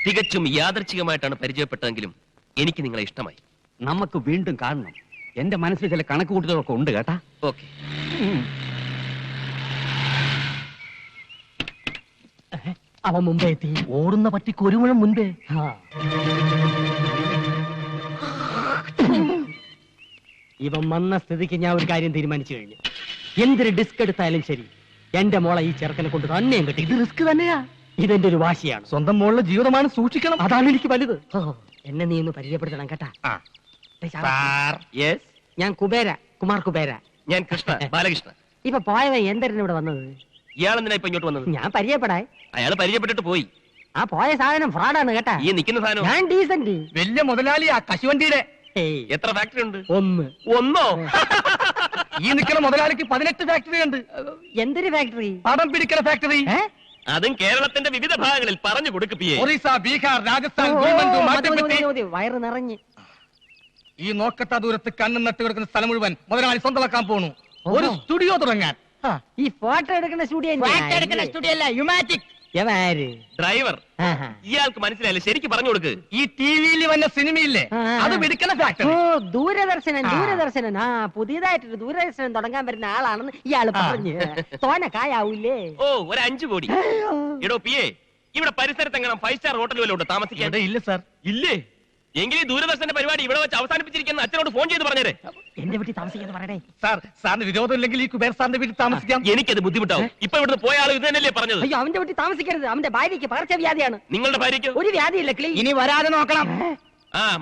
തികച്ചും യാദർച്ഛികമായിട്ടാണ് പരിചയപ്പെട്ടതെങ്കിലും എനിക്ക് നിങ്ങളെ ഇഷ്ടമായി. നമുക്ക് വീണ്ടും കാണണം. എന്റെ മനസ്സിൽ ചില കണക്കുകൂട്ടലൊക്കെ ഉണ്ട് കേട്ടാ. ഓക്കെ. അവൻ മുമ്പേ എത്തി. ഓടുന്ന പട്ടിക്ക് ഒരു മുഴം മുൻപേ. ഇവൻ വന്ന സ്ഥിതിക്ക് ഞാൻ ഒരു കാര്യം തീരുമാനിച്ചു കഴിഞ്ഞു. എന്തൊരു ഡിസ്ക് എടുത്താലും ശരി, എന്റെ മോളെ ഈ ചെറുക്കനെ കൊണ്ട് തന്നെയും കിട്ടി. ഇത് റിസ്ക് തന്നെയാ. ഇതെന്റെ ഒരു വാശിയാണ്. സ്വന്തം മോളുടെ ജീവിതമാണ് സൂക്ഷിക്കണം. അതാണ് എനിക്ക് വലുത്. എന്നെ നീ ഒന്ന് പരിചയപ്പെടുത്തണം കേട്ടാ. ഞാൻ കുബേര, കുമാർ കുബേര. ഞാൻ കൃഷ്ണ, ബാലകൃഷ്ണ. ഇപ്പൊ പോയവൻ എന്തിനാണ് ഇവിടെ വന്നത്? ഇയാളെന്തിനാ ഇപ്പൊ ഇങ്ങോട്ട് വന്നത്? ഞാൻ പരിചയപ്പെടാൻ. അയാൾ പരിചയപ്പെട്ടിട്ട് പോയി. ആ പോയ സാധനം ഫ്രോഡാണ് കേട്ടാ. ഈ നിൽക്കുന്ന സാധനം ഞാൻ ഡീസന്റ്. വലിയ മുതലാളിയാ കശുവണ്ടിയുടെ. എത്ര ഫാക്ടറി ഉണ്ട്? ഒന്നോ? ഈ നിൽക്കുന്ന മുതലാളിക്ക് 18 ഫാക്ടറി ഉണ്ട്. എന്തൊരു ഫാക്ടറി? പടം പിടിക്കുന്ന ഫാക്ടറി. അതും കേരളത്തിന്റെ വിവിധ ഭാഗങ്ങളിൽ പറഞ്ഞു കൊടുക്കുകയെ. ഒറീസ, ബീഹാർ, രാജസ്ഥാൻ, വയറ് നിറഞ്ഞ്. ഈ നോക്കത്ത ദൂരത്ത് കണ്ണും നട്ട് കിടക്കുന്ന സ്ഥലം മുഴുവൻ മുതലാളി സ്വന്തമാക്കാൻ പോണു. ഒരു സ്റ്റുഡിയോ തുടങ്ങാൻ. ഈ ഫോട്ടോ എടുക്കുന്ന സ്റ്റുഡിയോ അല്ല, യുമാറ്റിക്. ഡ്രൈവർ. ഇയാൾക്ക് മനസ്സിലായില്ല, ശരിക്കും പറഞ്ഞു കൊടുക്ക്. ഈ ടിവിയിൽ വന്ന സിനിമയില്ലേ, അത് പിടിക്കുന്ന ഫാക്ടറി. ദൂരദർശനൻ. ആ പുതിയതായിട്ടൊരു ദൂരദർശനം തുടങ്ങാൻ വരുന്ന ആളാണെന്ന് ഇയാള് പറഞ്ഞു. തോന കായാവൂലേ? ഓ, ഒരു 5 കോടി. എടോ പിയെ, ഇവിടെ പരിസരത്ത് എങ്ങനെ 5 സ്റ്റാർ ഹോട്ടൽ വല്ലതും താമസിക്കാൻ? ഇല്ല സാർ. ഇല്ലേ? എങ്കിൽ ഈ ദൂരദർശന്റെ പരിപാടി ഇവിടെ വെച്ച് അവസാനിപ്പിച്ചിരിക്കുന്ന അച്ഛനോട് ഫോൺ ചെയ്ത് പറഞ്ഞേരെ. എന്റെ വീട്ടിൽ താമസിക്കാന്ന് പറയണേ. സാർ, സാറിന് വിരോധം ഇല്ലെങ്കിൽ ഈ കുബേർ സാറിന്റെ വീട്ടിൽ താമസിക്കാം. എനിക്കത് ബുദ്ധിമുട്ടാവും. ഇപ്പൊ ഇവിടുന്ന് പോയ ആൾ ഇത് തന്നെയല്ലേ പറഞ്ഞത്? അയ്യോ, അവന്റെ വീട്ടിൽ താമസിക്കരുത്. അവന്റെ ഭാര്യയ്ക്ക് പകർച്ചവ്യാധിയാണ്. നിങ്ങളുടെ ഭാര്യയ്ക്ക് ഒരു വ്യാധിയില്ല. ഇനി വരാതെ നോക്കണം.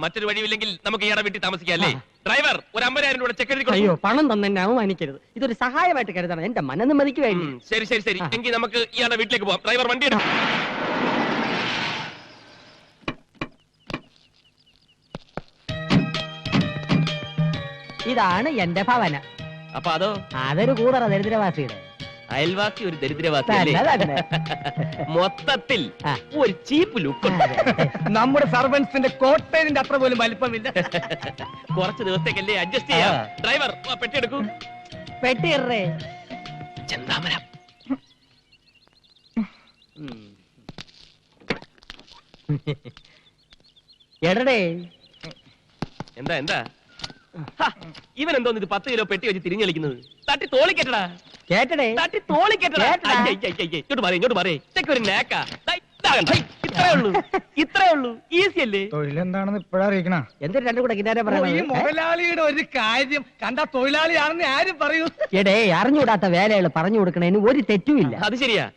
മറ്റൊരു വഴിയില്ലെങ്കിൽ നമുക്ക് ഇയാളുടെ വീട്ടിൽ താമസിക്കാം അല്ലേ? ഡ്രൈവർ, ഒരു 50,000 രൂപ ചെക്ക് എഴുതി. അയ്യോ, പണം തന്നെ എന്നെ അവമാനിക്കരുത്. ഇതൊരു സഹായമായിട്ട് കരുതണം. എന്റെ മനനിമ്മതിക്ക് വേണ്ടി. ശരി ശരി ശരി, എങ്കിൽ നമുക്ക് ഇയാളുടെ വീട്ടിലേക്ക് പോവാം. ഡ്രൈവർ, വണ്ടി എടുക്കും. ഇതാണ് എന്റെ ഭവന. അപ്പൊ അതോ? അതൊരു കൂതറ ദരിദ്രവാസിയുടെ. അയൽവാസി ഒരു ദരിദ്രവാസി. മൊത്തത്തിൽ ഒരു ചീപ്പ് ലുക്ക്. നമ്മുടെ സർവൻസിന്റെ കോട്ടയത്തിന്റെ അത്ര പോലും വലിപ്പമില്ല. കുറച്ച് ദിവസത്തേക്കല്ലേ അഡ്ജസ്റ്റ് ചെയ്യാം. ഡ്രൈവർ, പെട്ടി എടുക്കൂ. പെട്ടി ഇറേ. ചെന്താമര. എടേ, എന്താ എന്താ ഇവൻ എന്തോന്ന് ഇത് 10 കിലോ പെട്ടി വെച്ച് തിരിഞ്ഞു കളിക്കുന്നത്? തട്ടി തോളിക്കെട്ടടാ. കേട്ടടേ, തട്ടി തോളിക്കെട്ടടാ. ഇങ്ങോട്ട് മാറി, ഇങ്ങോട്ട് മാറി. ഇതൊക്കെ ഒരു നേക്കാ. ഇത്രേ ഉള്ളൂ. ഈസി അല്ലേ? തൊഴിലെന്താണെന്ന് ഇപ്പഴാ അറിയിക്കണ. എന്തൊരു രണ്ടു കൂടെ കിട്ടാരെ ഈ മുതലാളിയുടെ ഒരു കാര്യം കണ്ട തൊഴിലാളിയാണെന്ന് ആരും പറയൂ. എടേ, അറിഞ്ഞുകൂടാത്ത വേലകൾ പറഞ്ഞു കൊടുക്കണേന് ഒരു തെറ്റുമില്ല. അത് ശരിയാ.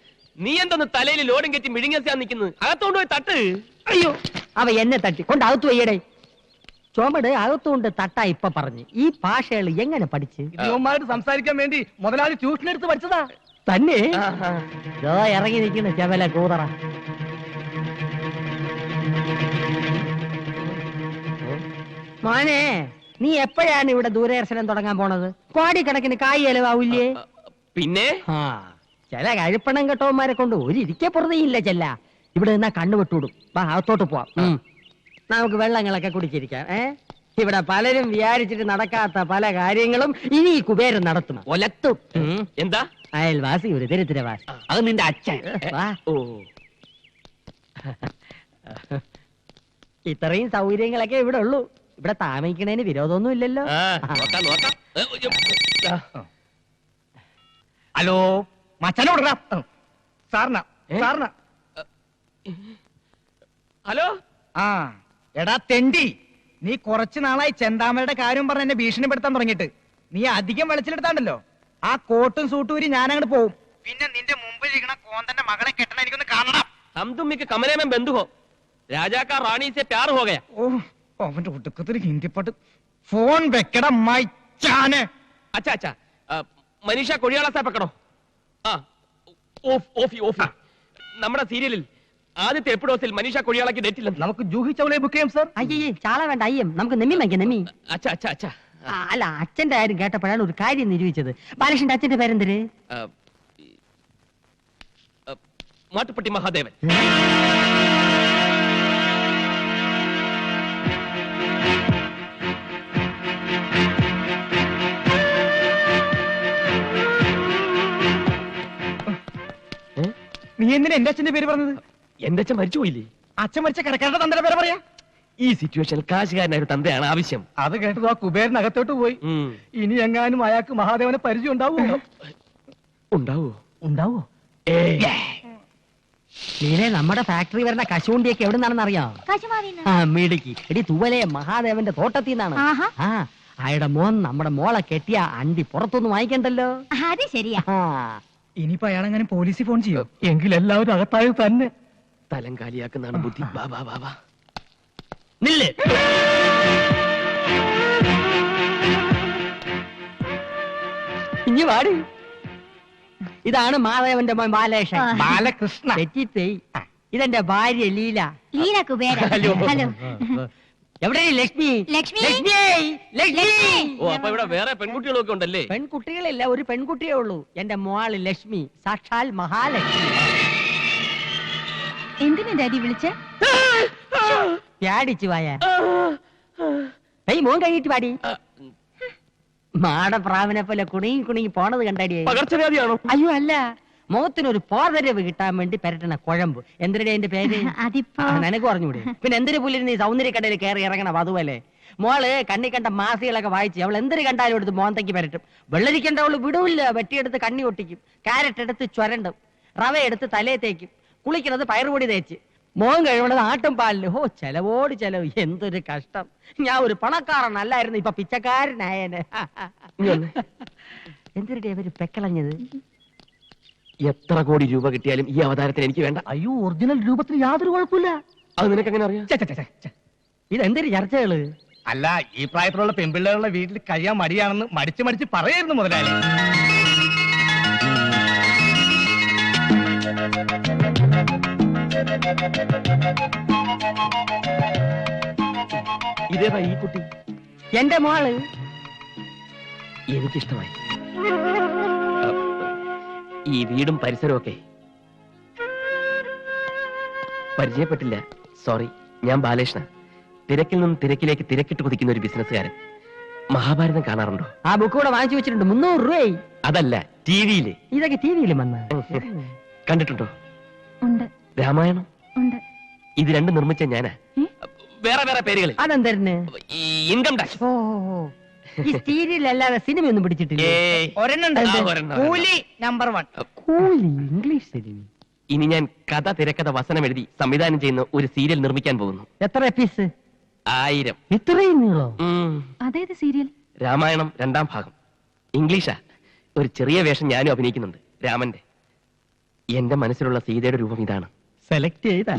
നീ എന്തൊന്ന് തലയിൽ ലോഡും കെറ്റി മിഴുങ്ങിയാ നിൽക്കുന്നത്? അകത്തോണ്ട് പോയി തട്ട്. അയ്യോ, അവ എന്നെ തട്ടി കൊണ്ട് അകത്തു വയ്യടേ. ചുമട് അകത്തുകൊണ്ട് തട്ടാ ഇപ്പൊ പറഞ്ഞു. ഈ ഭാഷകൾ എങ്ങനെ പഠിച്ച്? ഇവന്മാരോട് സംസാരിക്കാൻ വേണ്ടി മുതലാളി ട്യൂഷൻ എടുത്ത് പഠിച്ചതാ. തന്നെ ഇറങ്ങി നിൽക്കുന്ന ചെവല കൂതറ. മോനെ, നീ എപ്പോഴാണ് ഇവിടെ ദൂരദർശനം തുടങ്ങാൻ പോണത്? കോടിക്കണക്കിന് കായ് ചെലവാവില്ലേ? പിന്നെ ചില കഴിപ്പണം കെട്ടവന്മാരെ കൊണ്ട് ഒരു ഇരിക്കെ പുറതെയില്ല. ചെല്ല ഇവിടെ നിന്നാ കണ്ണുവിട്ടൂടും. വാ, അകത്തോട്ട് പോവാം. നമുക്ക് വെള്ളങ്ങളൊക്കെ കുടിച്ചിരിക്കാം. ഇവിടെ പലരും വിചാരിച്ചിട്ട് നടക്കാത്ത പല കാര്യങ്ങളും ഇനി ഈ കുബേരൻ നടത്തും. ഒലത്തും. എന്താ? അയൽവാസി ഒരു ദരിദ്രവാസി. അത് നിന്റെ അച്ഛൻ. ഇത്രയും സൗകര്യങ്ങളൊക്കെ ഇവിടെ ഉള്ളൂ. ഇവിടെ താമസിക്കണേന് വിരോധമൊന്നും ഇല്ലല്ലോ. ഹലോ, മച്ചനോട് സാറിന സാറിന. ഹലോ. എടാ തെണ്ടി, നീ കുറച്ചു നാളായി ചെന്താമരയുടെ കാര്യം പറഞ്ഞ് എന്നെ ഭീഷണിപ്പെടുത്താൻ തുടങ്ങിയിട്ട്. നീ അധികം വെളിച്ചിലെടുത്താണ്ടല്ലോ, ആ കോട്ടും സൂട്ടും ഊരി ഞാൻ അങ്ങോട്ട് പോവും. പിന്നെ നിന്റെ മുമ്പിൽ ഇരിക്കണ കോന്തന്റെ മകളെ കെട്ടണ എനിക്കൊന്ന് കാണണം. हम तुम के कमरे में बंद हो. राजा का रानी से प्यार हो गया. അവന്റെ ഒടുക്കത്തിൽ ഹിന്ദി പാട്ട്. ഫോൺ വെക്കട മൈച്ചാനെ. अच्छा अच्छा, मनीषा कोड़ियाला साहब पकड़ो. നമ്മുടെ സീരിയലിൽ ആദ്യത്തെ എപ്പിസോഡിൽ മനീഷ കൊഴിയാളയ്ക്ക് ഡേറ്റ് ഇല്ല. നമുക്ക് ജൂഹി ചൗളയെ ബുക്ക് ചെയ്യാം സർ. അയ്യേ, ചാള വേണ്ട, അയ്യം. നമുക്ക് നെമ്മി വാങ്ങിക്കാം, നെമ്മി. അച്ഛാ അച്ഛാ അച്ഛാ. അല്ല, അച്ഛന്റെ കാര്യം കേട്ടപ്പോഴാണ് ഒരു കാര്യം നിരൂപിച്ചത്. ബാലകൃഷ്ണന്റെ അച്ഛന്റെ പേരെന്തര്? മാട്ടുപ്പെട്ടി മഹാദേവൻ. നീ എന്തിനാ എന്റെ അച്ഛന്റെ പേര് പറഞ്ഞത്? എന്റെ അച്ഛൻ മരിച്ചുപോയില്ലേ? അച്ഛൻ മരിച്ച കിടക്കാരുടെ തന്റെ പേരെ പറയാ. ഈ സിറ്റുവേഷനിൽ കാശുകാരനായ ഒരു തന്തയാണ് ആവശ്യം. അത് കേട്ടത് ആ കുബേരനകത്തോട്ട് പോയി. ഉം. ഇനി എങ്ങാനും അയാൾക്ക് മഹാദേവനെ പരിചയം ഉണ്ടാവുമോ? ഉണ്ടാവോ? ഉണ്ടാവോ? നീനെ നമ്മുടെ ഫാക്ടറി വരുന്ന കശുവണ്ടിയൊക്കെ എവിടെ നിന്നാണെന്ന് അറിയാം? ആ മിടുക്കി. എടി തൂവലെ മഹാദേവന്റെ തോട്ടത്തിൽ നിന്നാണ്. ആ അയാളുടെ മോൻ നമ്മുടെ മോളെ കെട്ടിയ അണ്ടി പുറത്തൊന്നും വാങ്ങിക്കണ്ടല്ലോ. അത് ശരിയാ. ആ ഇനിയിപ്പോ അയാളെങ്ങനെ പോലീസിൽ ഫോൺ ചെയ്യോ? എങ്കിൽ എല്ലാവരും അകത്തായത് തന്നെ. തലം കാലിയാക്കുന്നതാണ് ബുദ്ധി. വാ വാ വാ വാ. നില്ല്. ഇനി വാടി. ഇതാണ് മാധവന്റെ മോൻ ബാലകൃഷ്ണൻ. ബാലകൃഷ്ണ. തെറ്റിപ്പോയി. ഇതെന്റെ ഭാര്യ ലീല. ലീല കുബേര. ഹലോ. എവിടെ ലക്ഷ്മി? ലക്ഷ്മി. ലക്ഷ്മി. ലക്ഷ്മി. ഓ, അപ്പൊ ഇവിടെ വേറെ പെൺകുട്ടികളൊക്കെ ഉണ്ടല്ലേ? പെൺകുട്ടികളില്ല, ഒരു പെൺകുട്ടിയേ ഉള്ളൂ. എന്റെ മോള് ലക്ഷ്മി, സാക്ഷാൽ മഹാലക്ഷ്മി. എന്തിനാ ഡാഡി വിളിച്ച? പ്യാടിച്ചു വായ. മോൻ കഴിയിട്ട് പാടി. മാടപ്രാവിനെ പോലെ കുണുങ്ങി കുണുങ്ങി പോണത് കണ്ടാടിയേ. പകർച്ചവ്യാധിയാണോ? അയ്യോ അല്ല, മുഖത്തിനൊരു പോർവരവ് കിട്ടാൻ വേണ്ടി പെരട്ടണ കുഴമ്പ്. എന്തിനാ എന്റെ പേര്? അതിപ്പോ നിനക്ക് പറഞ്ഞൂടെ? പിന്നെ എന്തിനു പുല്ലിന് നീ സൗന്ദര്യക്കടയിൽ കയറി ഇറങ്ങണം? അതുപോലെ മോള് കണ്ണി കണ്ട മാസികളൊക്കെ വായിച്ച് അവൾ എന്തൊരു കണ്ടാലും എടുത്ത് മോന്തയ്ക്ക് പരട്ടും. വെള്ളരിക്കണ്ട അവള് വിടൂല്ല. വെട്ടിയെടുത്ത് കണ്ണി ഒട്ടിക്കും, കാരറ്റ് എടുത്ത് ചുരണ്ടും, റവ എടുത്ത് തലയെ തേക്കും, കുളിക്കുന്നത് പയറുപൊടി തേച്ച്, മോൻ കഴിവണത് ആട്ടും പാലില്. ഓ ചെലവോട് ചെലവ്. എന്തൊരു കഷ്ടം. ഞാൻ ഒരു പണക്കാരനല്ലായിരുന്നു, ഇപ്പൊ പിച്ചക്കാരനായനെ. എന്തിനടി അവര് പെക്കളഞ്ഞത്? എത്ര കോടി രൂപ കിട്ടിയാലും ഈ അവതാരത്തിന് എനിക്ക് വേണ്ട. അയ്യോ, ഒറിജിനൽ രൂപത്തിന് യാതൊരു കുഴപ്പമില്ല. അത് നിനക്ക് എങ്ങനെ അറിയാം? ഇതെന്തൊരു ചർച്ചകള്? അല്ല, ഈ പ്രായത്തിലുള്ള പെൺപിള്ളേരുടെ വീട്ടിൽ കഴിയാൻ മടിയാണെന്ന് മടിച്ച് മടിച്ച് പറയായിരുന്നു മുതലാളി. ഇതേതാ ഈ കുട്ടി? എന്റെ മോള്. എനിക്കിഷ്ടമായി. ഈ വീടും പരിസരവും ഒക്കെ പരിചയപ്പെട്ടില്ല. സോറി. ഞാൻ ബാലകൃഷ്ണൻ. തിരക്കിൽ നിന്നും തിരക്കിലേക്ക് തിരക്കിട്ട് കുതിക്കുന്ന ഒരു ബിസിനസ്സുകാരൻ. മഹാഭാരതം കാണാറുണ്ടോ? ആ ബുക്ക് കൂടെ വാങ്ങിച്ചു വെച്ചിട്ടുണ്ട്. 300 രൂപയായി. അതല്ല, ടിവിയില്. ഇതൊക്കെ ടിവിയിലും വന്ന കണ്ടിട്ടുണ്ടോ? ഉണ്ട്. രാമായണം. ഉണ്ട്. ഇത് രണ്ടും നിർമ്മിച്ച ഞാനാ. വേറെ വേറെ പേരുകളിൽ. അതെന്തരന്? ഈ ഇൻകം ടാക്സ്. ഓ ഈ സീരിയലല്ലാതെ സിനിമയൊന്നും പിടിച്ചിട്ടില്ല. കൂലി നമ്പർ 1. കൂലി ഇംഗ്ലീഷ് സിനിമ. ഇനി ഞാൻ കഥ, തിരക്കഥ, വസനം എഴുതി സംവിധാനം ചെയ്യുന്ന ഒരു സീരിയൽ നിർമ്മിക്കാൻ പോകുന്നു. എത്ര എപ്പീസ്? 1000. ഇത്രയും നീളോ? അതേത് സീരിയൽ? രാമായണം 2ാം ഭാഗം. ഇംഗ്ലീഷാ. ഒരു ചെറിയ വേഷം ഞാനും അഭിനയിക്കുന്നുണ്ട്, രാമന്റെ. എന്റെ മനസ്സിലുള്ള സീതയുടെ രൂപം ഇതാണ്. സെലക്ട് ചെയ്താ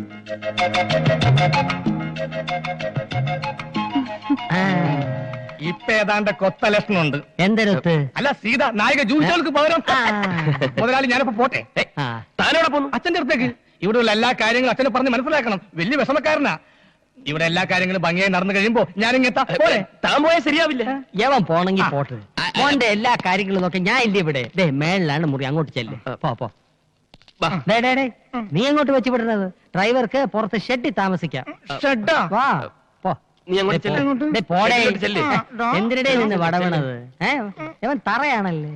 ഇപ്പൊ ഏതാണ്ട് കൊത്ത ലക്ഷണമുണ്ട്. എന്തരത്ത്? അല്ല, സീത നായിക ജൂലികൾക്ക് പകരം. മുതലാളി, ഞാനിപ്പോ പോട്ടെ. താനോടെ പോന്നു? അച്ഛന്റെ അടുത്തേക്ക്. ഇവിടെയുള്ള എല്ലാ കാര്യങ്ങളും അച്ഛനെ പറഞ്ഞ് മനസ്സിലാക്കണം. വലിയ വിഷമക്കാരനാ. ഇവിടെ എല്ലാ കാര്യങ്ങളും ഭംഗിയായി നടന്നു കഴിയുമ്പോ ഞാനിങ്ങെത്താം. പോലെ താൻ പോയാൽ ശരിയാവില്ല. യവൻ പോണെങ്കിൽ പോട്ടെ. മോന്റെ എല്ലാ കാര്യങ്ങളും നോക്കി ഞാൻ ഇല്ല ഇവിടെ. ദേ മേളിലാണ് മുറി, അങ്ങോട്ട് ചെല്ല്. പോ. നീ അങ്ങോട്ട് വെച്ച് വിടുന്നത്? ഡ്രൈവർക്ക് പുറത്ത് ഷെഡിൽ താമസിക്കാം. ഷെഡാ? വാ പോ. നീ അങ്ങോട്ട് ചെല്ല്. ദേ പോടേ. അങ്ങോട്ട് ചെല്ല്. എന്തിനിടെ നിന്ന് വടവണത്? ഇവൻ തറയാണല്ലേ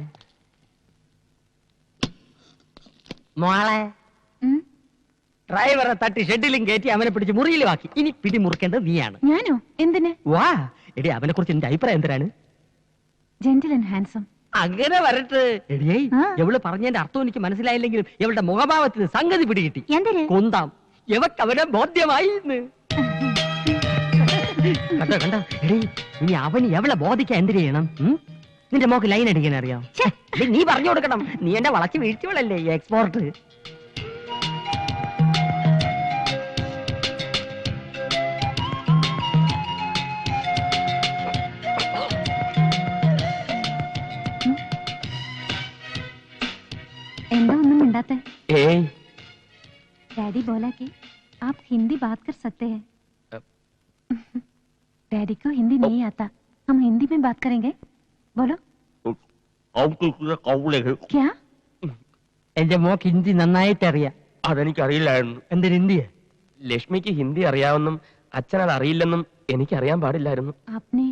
മോളെ. ഡ്രൈവറെ തട്ടി ഷെഡിലും കയറ്റി അവനെ പിടിച്ച് മുറിയിലുമാക്കി. ഇനി പിടി മുറിക്കേണ്ടത് നീയാണ്. ഞാനോ? എന്തിന്? വാ എടി, അവനെ കുറിച്ച് എന്റെ അഭിപ്രായം എന്തിനാണ്? Gentle and handsome. അങ്ങനെ വരട്ടെ. എടിയേ, ആ. എവള് പറഞ്ഞതിന്റെ അർത്ഥം എനിക്ക് മനസ്സിലായില്ലെങ്കിലും എവളുടെ മുഖഭാവത്തിന് സംഗതി പിടികിട്ടി. എന്തിന്? കൊന്താം. എവക്ക് അവനെ ബോധ്യമായി. കണ്ടോ കണ്ടോ? എടീ, ഇനി അവന് എവളെ ബോധിക്കാൻ എന്തിനു ചെയ്യണം? നിന്റെ മോക്ക് ലൈൻ അടിക്കാൻ അറിയാം? നീ പറഞ്ഞു കൊടുക്കണം. നീ എന്നെ വളച്ച് വീഴ്ചകളല്ലേ എക്സ്പോർട്ട്. എന്താ ഒന്നും മിണ്ടാത്തെ? ഏയ്, डैडी बोला कि आप हिंदी बात कर सकते हैं. डैडी को हिंदी नहीं आता. हम हिंदी में बात करेंगे. बोलो. क्या? എന്റെ മോക്ക് ഹിന്ദി നന്നായിട്ട് അറിയാം. അതെനിക്കറിയില്ലായിരുന്നു. എന്തൊരു ഹിന്ദിയാ? ലക്ഷ്മിക്ക് ഹിന്ദി അറിയാമെന്നും അച്ഛൻ അത് അറിയില്ലെന്നും എനിക്കറിയാൻ പാടില്ലായിരുന്നു. आपने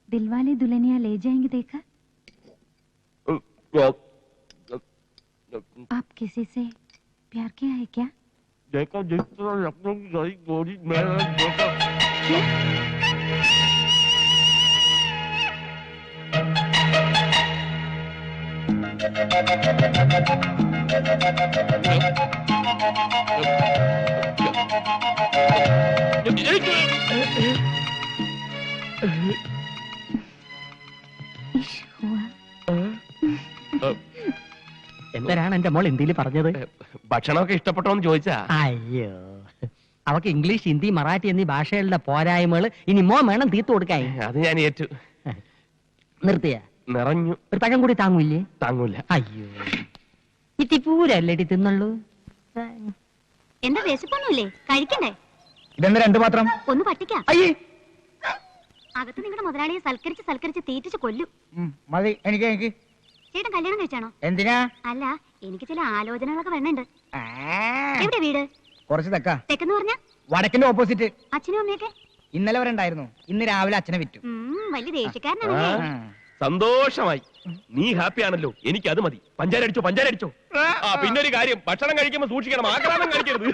दिलवाले दुल्हनिया ले जाएंगे देखा? आप किसी से प्यार किया है क्या? देखो जिस तरह अपनों की गाड़ी गोली में देखो इश्क हुआ। എന്തരാണ് എന്റെ മോൾ ഹിന്ദിയിൽ പറഞ്ഞത്? ഭക്ഷണമൊക്കെ ഇഷ്ടപ്പെട്ടോന്ന് ചോദിച്ചാ. അയ്യോ, അവക്ക് ഇംഗ്ലീഷ്, ഹിന്ദി, മറാഠി എന്നീ ഭാഷകളുടെ പോരായ്മകൾ ഇനി മോൻ വേണം തീർത്തു കൊടുക്കാൻ. അത് ഞാൻ ഏറ്റു. നിർത്തിയ നിറഞ്ഞു. ഒരു പഴം കൂടി താങ്ങൂല്ലേ? താങ്ങൂല. അയ്യോ, ഇത്തിപ്പൂരല്ലേടി തിന്നുള്ളൂ. എന്താ വിശപ്പൊന്നുമില്ലേ? കഴിക്കണ്ടേ? ഇതെന്താ രണ്ടു പാത്രം? ഒന്ന് പട്ടിക്കാം. അയ്യേ അകത്ത് നിങ്ങളുടെ മുതലാളിയെ സൽക്കരിച്ച് തീറ്റിച്ച് കൊല്ലും. മതി, എനിക്ക് ചേട്ടൻ കല്യാണം കഴിച്ചാണോ? എന്തിനാ? അല്ല, എനിക്ക് ചില ആലോചനകളൊക്കെ വേണുണ്ട്. ആ, എവിടെ വീട്? കുറച്ച് തെക്കാ. തെക്കെന്ന് പറഞ്ഞ വടക്കിന്റെ ഓപ്പോസിറ്റ്. അച്ഛനും അമ്മയൊക്കെ ഇന്നലെ വരെ ഉണ്ടായിരുന്നു, ഇന്ന് രാവിലെ അച്ഛനെ വിറ്റു. വലിയ ദേഷ്യക്കാരനാണല്ലേ? ആ. സന്തോഷമായി. നീ ഹാപ്പി ആണല്ലോ, എനിക്ക് അത് മതി. പഞ്ചാര അടിച്ചോ. ആ, പിന്നെ ഒരു കാര്യം, ഭക്ഷണം കഴിക്കുമ്പോ സൂക്ഷിക്കണം, ആക്രാമം കഴിക്കരുത്.